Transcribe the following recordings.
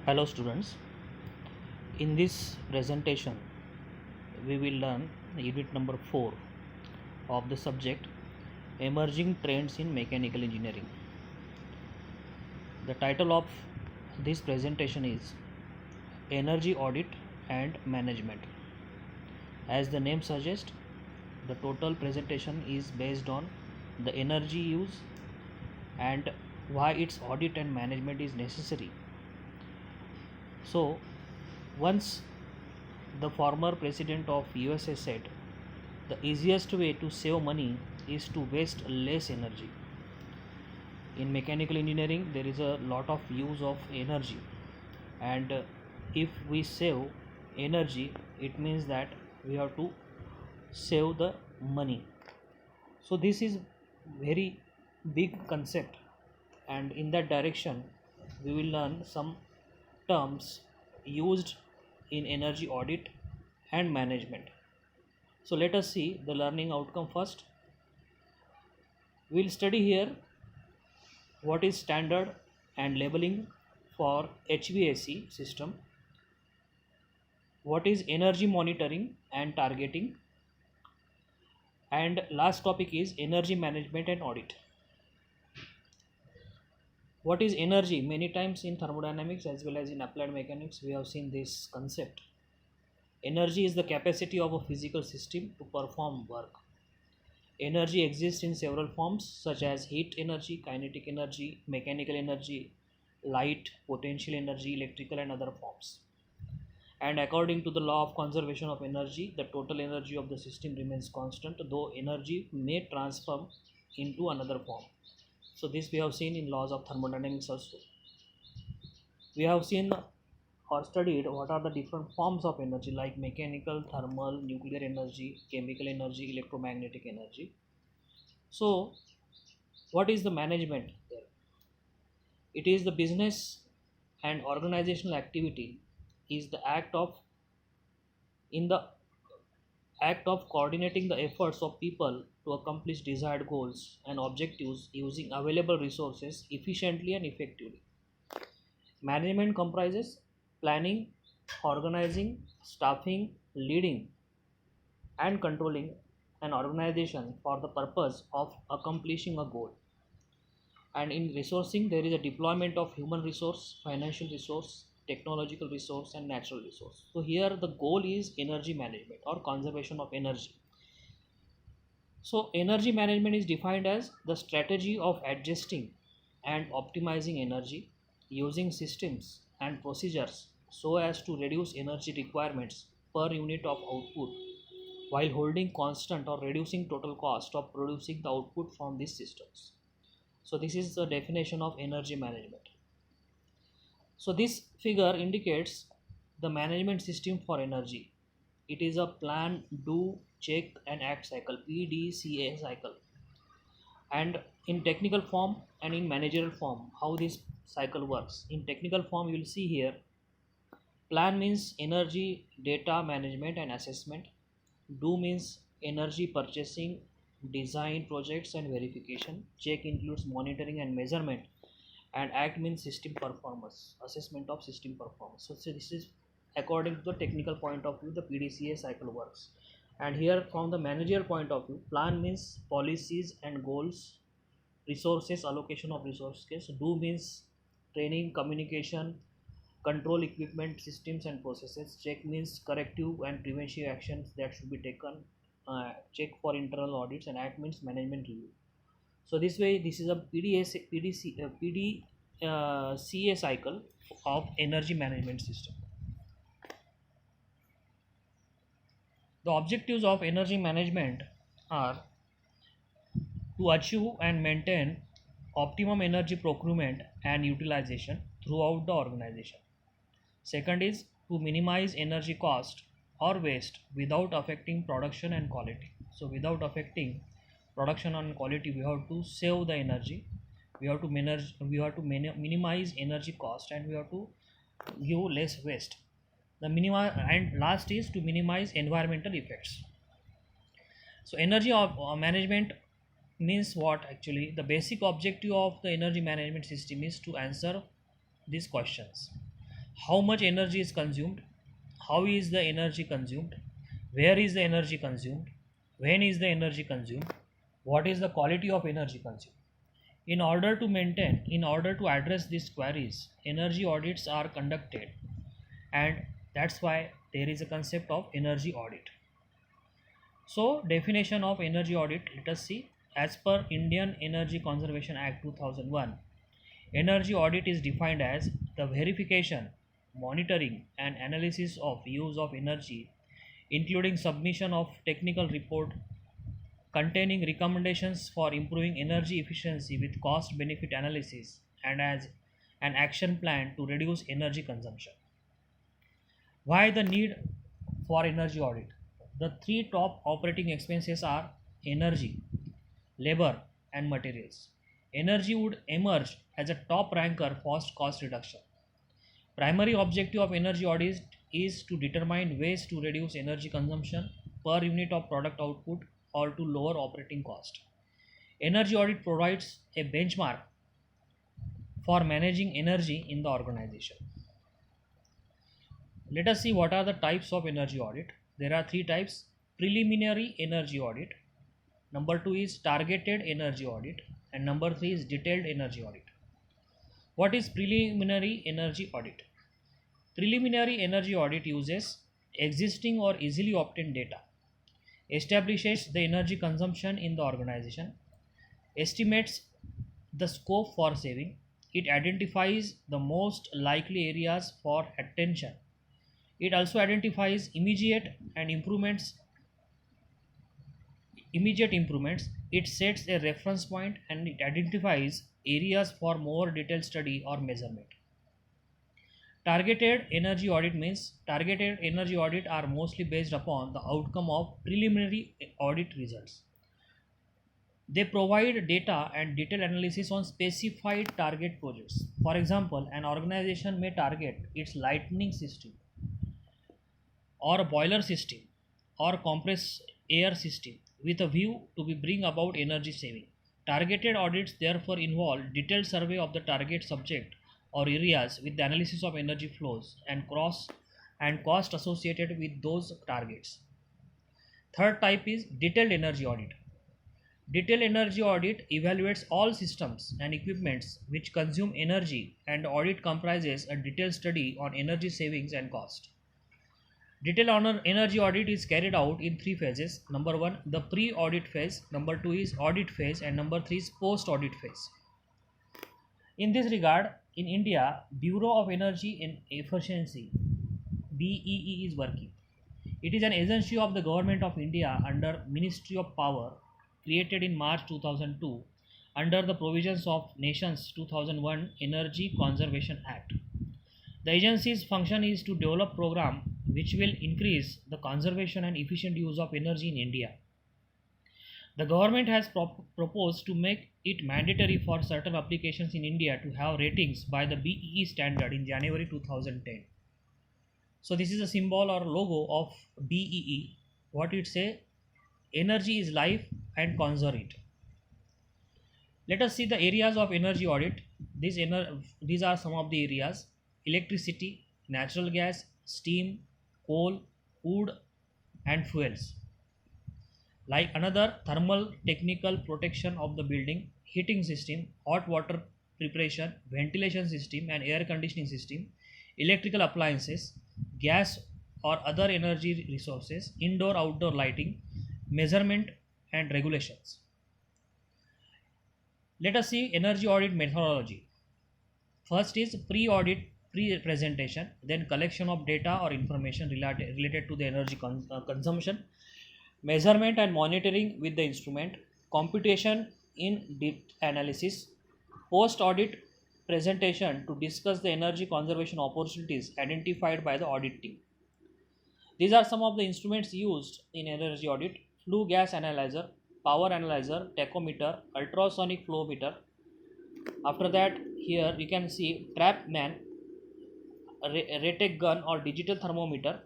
Hello students, in this presentation we will learn unit number 4 of the subject Emerging Trends in Mechanical Engineering. The title of this presentation is Energy Audit and Management. As the name suggests, the total presentation is based on the energy use and why its audit and management is necessary. So, once the former president of USA said, the easiest way to save money is to waste less energy. In mechanical engineering, there is a lot of use of energy, and if we save energy, it means that we have to save the money. So this is very big concept, and in that direction, we will learn some terms used in energy audit and management. So let us see the learning outcome first. We'll study here what is standard and labeling for HVAC system, what is energy monitoring and targeting, and last topic is energy management and audit. What is energy? Many times in thermodynamics as well as in applied mechanics we have seen this concept. Energy is the capacity of a physical system to perform work. Energy exists in several forms such as heat energy, kinetic energy, mechanical energy, light, potential energy, electrical and other forms. And according to the law of conservation of energy, the total energy of the system remains constant, though energy may transform into another form. So this we have seen in laws of thermodynamics also. We have seen or studied what are the different forms of energy like mechanical, thermal, nuclear energy, chemical energy, electromagnetic energy. So what is the management there? It is the business and organizational activity is the act of coordinating the efforts of people to accomplish desired goals and objectives using available resources efficiently and effectively. Management comprises planning, organizing, staffing, leading, and controlling an organization for the purpose of accomplishing a goal. And in resourcing, there is a deployment of human resource, financial resource, technological resource, and natural resource. So here the goal is energy management or conservation of energy. So energy management is defined as the strategy of adjusting and optimizing energy using systems and procedures so as to reduce energy requirements per unit of output while holding constant or reducing total cost of producing the output from these systems. So this is the definition of energy management. So this figure indicates the management system for energy. It is a plan, do, check and act cycle, PDCA cycle. And in technical form and in managerial form, how this cycle works. In technical form, you will see here, plan means energy data management and assessment. Do means energy purchasing, design, projects and verification. Check includes monitoring and measurement. And act means system performance, assessment of system performance. So this is according to the technical point of view, the PDCA cycle works. And here from the managerial point of view, plan means policies and goals, resources, allocation of resources. Do means training, communication, control equipment, systems and processes. Check means corrective and preventive actions that should be taken. Check for internal audits. And act means management review. So this way, this is a PDCA cycle of energy management system. The objectives of energy management are to achieve and maintain optimum energy procurement and utilization throughout the organization. Second is to minimize energy cost or waste without affecting production and quality. So without affecting production and quality, we have to save the energy, we have to minimize energy cost, and we have to give less waste. And last is to minimize environmental effects. So energy management means what? Actually, the basic objective of the energy management system is to answer these questions. how much energy is consumed, how is the energy consumed, where is the energy consumed, when is the energy consumed, what is the quality of energy consumed. In order to address these queries, energy audits are conducted, and that's why there is a concept of energy audit. So, definition of energy audit, let us see. As per Indian Energy Conservation Act 2001, energy audit is defined as the verification, monitoring, and analysis of use of energy, including submission of technical report containing recommendations for improving energy efficiency with cost benefit analysis and as an action plan to reduce energy consumption. Why the need for energy audit? The three top operating expenses are energy, labor, and materials. Energy would emerge as a top ranker for cost reduction. Primary objective of energy audit is to determine ways to reduce energy consumption per unit of product output or to lower operating cost. Energy audit provides a benchmark for managing energy in the organization. Let us see what are the types of energy audit. There are three types: preliminary energy audit, number two is targeted energy audit, and number three is detailed energy audit. What is preliminary energy audit? Preliminary energy audit uses existing or easily obtained data, establishes the energy consumption in the organization, estimates the scope for saving, it identifies the most likely areas for attention. It also identifies immediate improvements. It sets a reference point and it identifies areas for more detailed study or measurement. Targeted energy audit means targeted energy audit are mostly based upon the outcome of preliminary audit results. They provide data and detailed analysis on specified target projects. For example, an organization may target its lighting system or a boiler system or compressed air system with a view to bring about energy saving. Targeted audits therefore involve detailed survey of the target subject or areas with the analysis of energy flows and cost associated with those targets. Third type is detailed energy audit. Detailed energy audit evaluates all systems and equipments which consume energy, and audit comprises a detailed study on energy savings and cost. Detailed energy audit is carried out in three phases. Number one, the pre-audit phase. Number two is audit phase, and number three is post-audit phase. In this regard, in India, Bureau of Energy and Efficiency (BEE) is working. It is an agency of the Government of India under Ministry of Power, created in March 2002 under the provisions of Nation's 2001 Energy Conservation Act. The agency's function is to develop program which will increase the conservation and efficient use of energy in India. The government has proposed to make it mandatory for certain applications in India to have ratings by the BEE standard in January 2010. So this is a symbol or logo of BEE. What it say? Energy is life and conserve it. Let us see the areas of energy audit. These are some of the areas: electricity, natural gas, steam, coal, wood, and fuels. Like another, thermal technical protection of the building, heating system, hot water preparation, ventilation system and air conditioning system, electrical appliances, gas or other energy resources, indoor outdoor lighting, measurement and regulations. Let us see energy audit methodology. First is pre-audit pre-presentation, then collection of data or information related to the energy consumption, measurement and monitoring with the instrument, computation in depth analysis, post-audit presentation to discuss the energy conservation opportunities identified by the audit team. These are some of the instruments used in energy audit: flue gas analyzer, power analyzer, tachometer, ultrasonic flow meter. After that, here you can see TRAPMAN, Raytec gun or digital thermometer,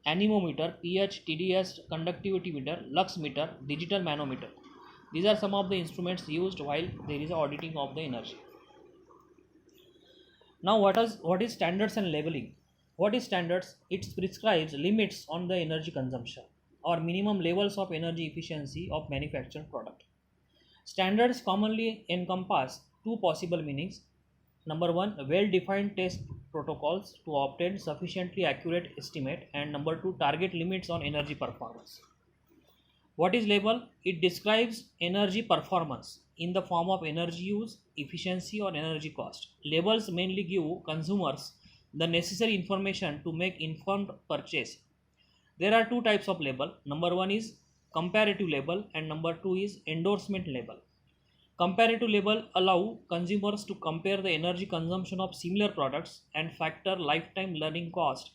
anemometer, pH, TDS, conductivity meter, lux meter, digital manometer. These are some of the instruments used while there is auditing of the energy. Now what is standards and labeling? What is standards? It prescribes limits on the energy consumption or minimum levels of energy efficiency of manufactured product. Standards commonly encompass two possible meanings. Number one, well defined test protocols to obtain sufficiently accurate estimate, and number two, target limits on energy performance. What is label? It describes energy performance in the form of energy use, efficiency, or energy cost. Labels mainly give consumers the necessary information to make informed purchase. There are two types of label. Number one is comparative label and number two is endorsement label. Comparative label allow consumers to compare the energy consumption of similar products and factor lifetime running cost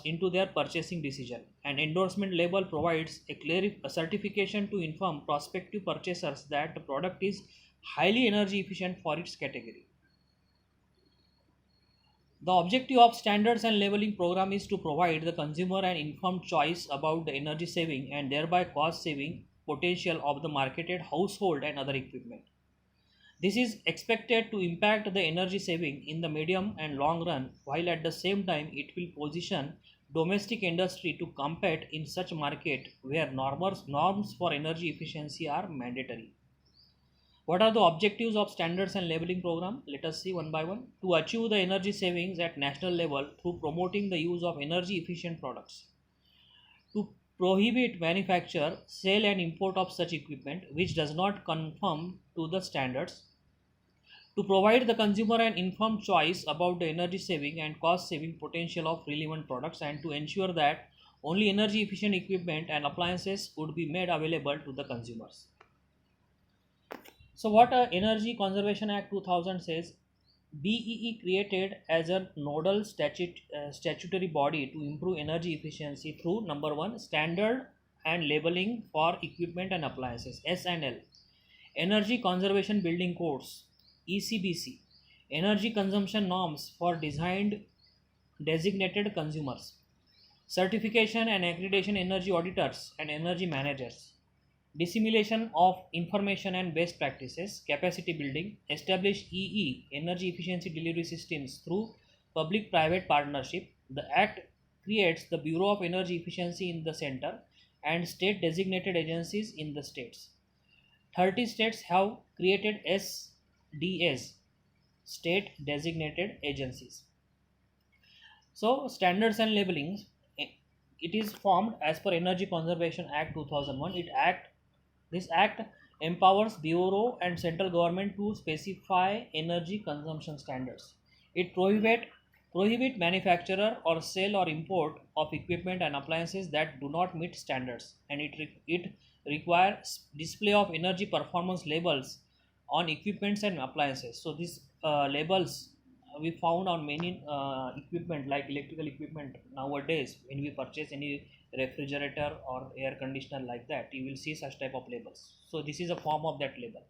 into their purchasing decision. An endorsement label provides a certification to inform prospective purchasers that the product is highly energy efficient for its category. The objective of standards and labeling program is to provide the consumer an informed choice about the energy saving and thereby cost saving potential of the marketed household and other equipment. This is expected to impact the energy saving in the medium and long run, while at the same time it will position domestic industry to compete in such market where norms for energy efficiency are mandatory. What are the objectives of standards and labeling program? Let us see one by one. To achieve the energy savings at national level through promoting the use of energy efficient products. To prohibit manufacture, sale and import of such equipment which does not conform to the standards. To provide the consumer an informed choice about the energy saving and cost saving potential of relevant products and to ensure that only energy efficient equipment and appliances would be made available to the consumers. So what Energy Conservation Act 2000 says, BEE created as a nodal statutory body to improve energy efficiency through number one, standard and labeling for equipment and appliances, S&L, Energy Conservation Building Codes, ECBC, energy consumption norms for designed designated consumers, certification and accreditation energy auditors and energy managers, dissemination of information and best practices, capacity building, establish energy efficiency delivery systems through public private partnership. The act creates the Bureau of Energy Efficiency in the center and state designated agencies in the states. 30 states have created SDAs, state designated agencies. So standards and labeling, it is formed as per Energy Conservation Act 2001. This act empowers bureau and central government to specify energy consumption standards. It prohibit manufacturer or sale or import of equipment and appliances that do not meet standards, and it requires display of energy performance labels on equipments and appliances. So these labels we found on many equipment like electrical equipment nowadays. When we purchase any refrigerator or air conditioner like that, you will see such type of labels. So this is a form of that label.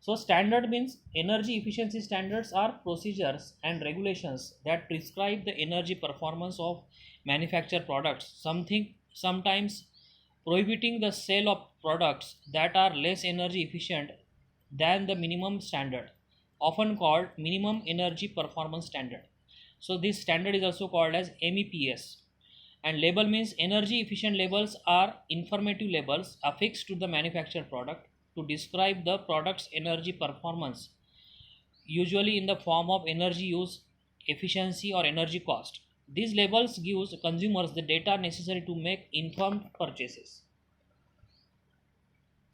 So standard means energy efficiency standards are procedures and regulations that prescribe the energy performance of manufactured products, sometimes prohibiting the sale of products that are less energy efficient than the minimum standard, often called minimum energy performance standard. So this standard is also called as MEPS. And label means energy efficient labels are informative labels affixed to the manufactured product to describe the product's energy performance, usually in the form of energy use, efficiency or energy cost. These labels gives consumers the data necessary to make informed purchases.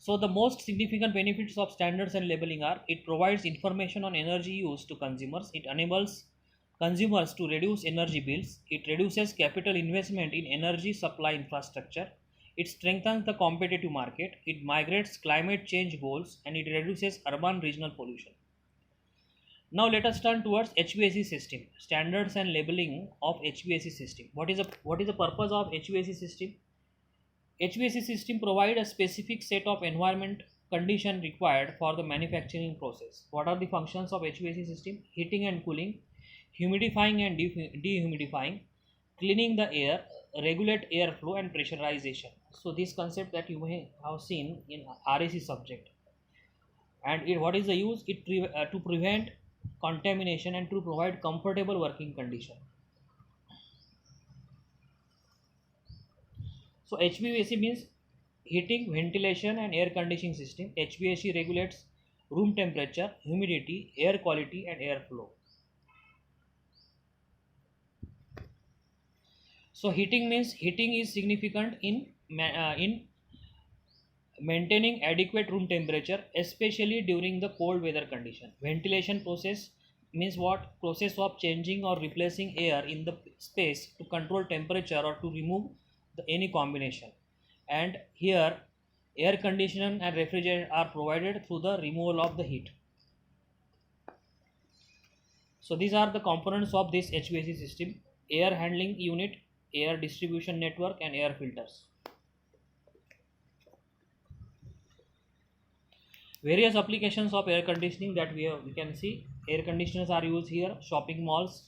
So the most significant benefits of standards and labeling are: it provides information on energy use to consumers, it enables consumers to reduce energy bills, it reduces capital investment in energy supply infrastructure, it strengthens the competitive market, it migrates climate change goals, and it reduces urban regional pollution. Now let us turn towards HVAC system, standards and labeling of HVAC system. What is the purpose of HVAC system? HVAC system provide a specific set of environment condition required for the manufacturing process. What are the functions of HVAC system? Heating and cooling, humidifying and dehumidifying, cleaning the air, regulate airflow and pressurization. So this concept that you may have seen in RAC subject. And what is the use? To prevent contamination and to provide comfortable working condition. So HVAC means heating, ventilation and air conditioning system. HVAC regulates room temperature, humidity, air quality and air flow. So heating means heating is significant in maintaining adequate room temperature, especially during the cold weather condition. Ventilation process means what? Process of changing or replacing air in the space to control temperature or to remove any combination. And here air conditioner and refrigerant are provided through the removal of the heat. So these are the components of this HVAC system: air handling unit, air distribution network and air filters. Various applications of air conditioning that we can see. Air conditioners are used here: shopping malls,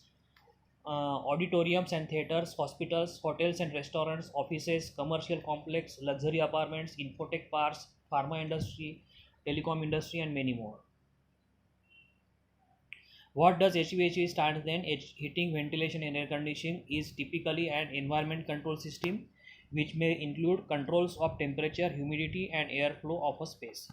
auditoriums and theaters, hospitals, hotels and restaurants, offices, commercial complex, luxury apartments, infotech parks, pharma industry, telecom industry and many more. What does HVAC stand then? Heating, ventilation and air conditioning is typically an environment control system which may include controls of temperature, humidity and airflow of a space.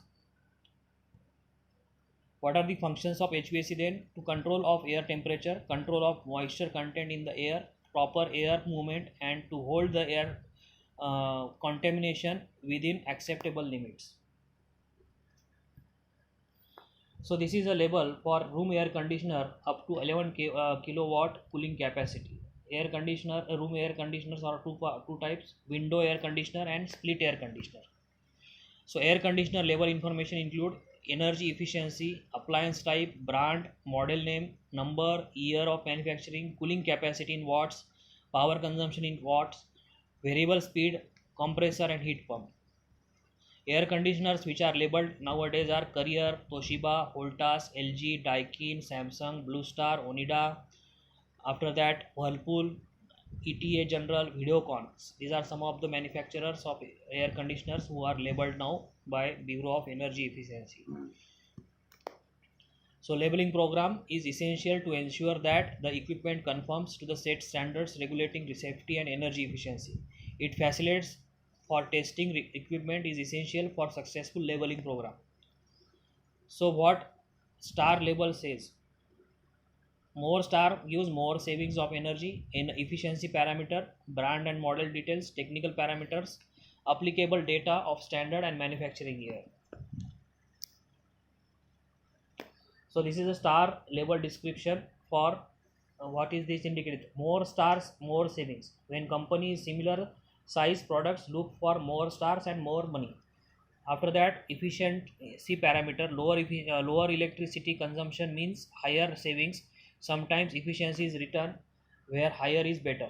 What are the functions of HVAC then? To control of air temperature, control of moisture content in the air, proper air movement and to hold the air contamination within acceptable limits. So this is a label for room air conditioner up to 11 kilowatt cooling capacity. Air conditioner, room air conditioners are two types: window air conditioner and split air conditioner. So air conditioner label information include energy efficiency, appliance type, brand, model name, number, year of manufacturing, cooling capacity in watts, power consumption in watts, variable speed, compressor and heat pump. Air conditioners which are labeled nowadays are Carrier, Toshiba, Voltas, LG, Daikin, Samsung, Blue Star, Onida. After that, Whirlpool, ETA General, Videocon. These are some of the manufacturers of air conditioners who are labeled now by Bureau of Energy Efficiency. So labeling program is essential to ensure that the equipment conforms to the set standards regulating safety and energy efficiency. It facilitates for testing equipment is essential for successful labeling program. So what star label says: more star gives more savings of energy in efficiency parameter, brand and model details, technical parameters, applicable data of standard and manufacturing year. So this is a star label description for what is this indicated: more stars, more savings. When companies similar size products look for more stars and more money. After that, efficiency parameter: lower electricity consumption means higher savings. Sometimes efficiency is written where higher is better.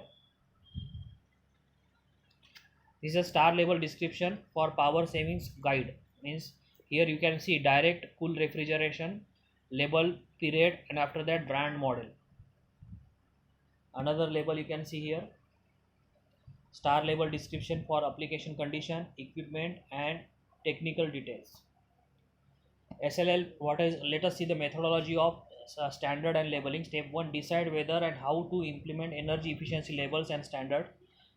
This is a star label description for power savings guide. Means here you can see direct cool refrigeration, label, period and after that brand, model. Another label you can see here: star label description for application condition, equipment and technical details. SLL, what is? Let us see the methodology of standard and labeling. Step 1: decide whether and how to implement energy efficiency labels and standard.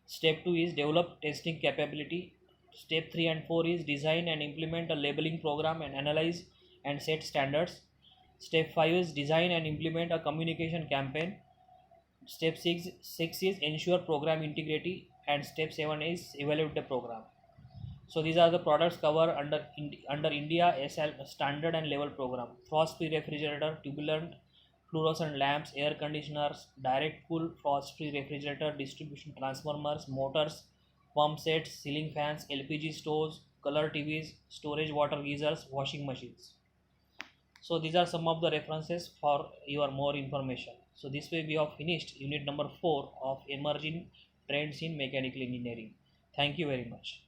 Step 2 is develop testing capability. Step 3 and 4 is design and implement a labeling program and analyze and set standards. Step 5 is design and implement a communication campaign. Step 6 is ensure program integrity and step 7 is evaluate the program. So these are the products covered under India SL standard and level program: frost-free refrigerator, tubulant fluorescent lamps, air conditioners, direct cool frost-free refrigerator, distribution transformers, motors, pump sets, ceiling fans, LPG stoves, color TVs, storage water geysers, washing machines. So these are some of the references for your more information. So this way we have finished unit number 4 of emerging trends in mechanical engineering. Thank you very much.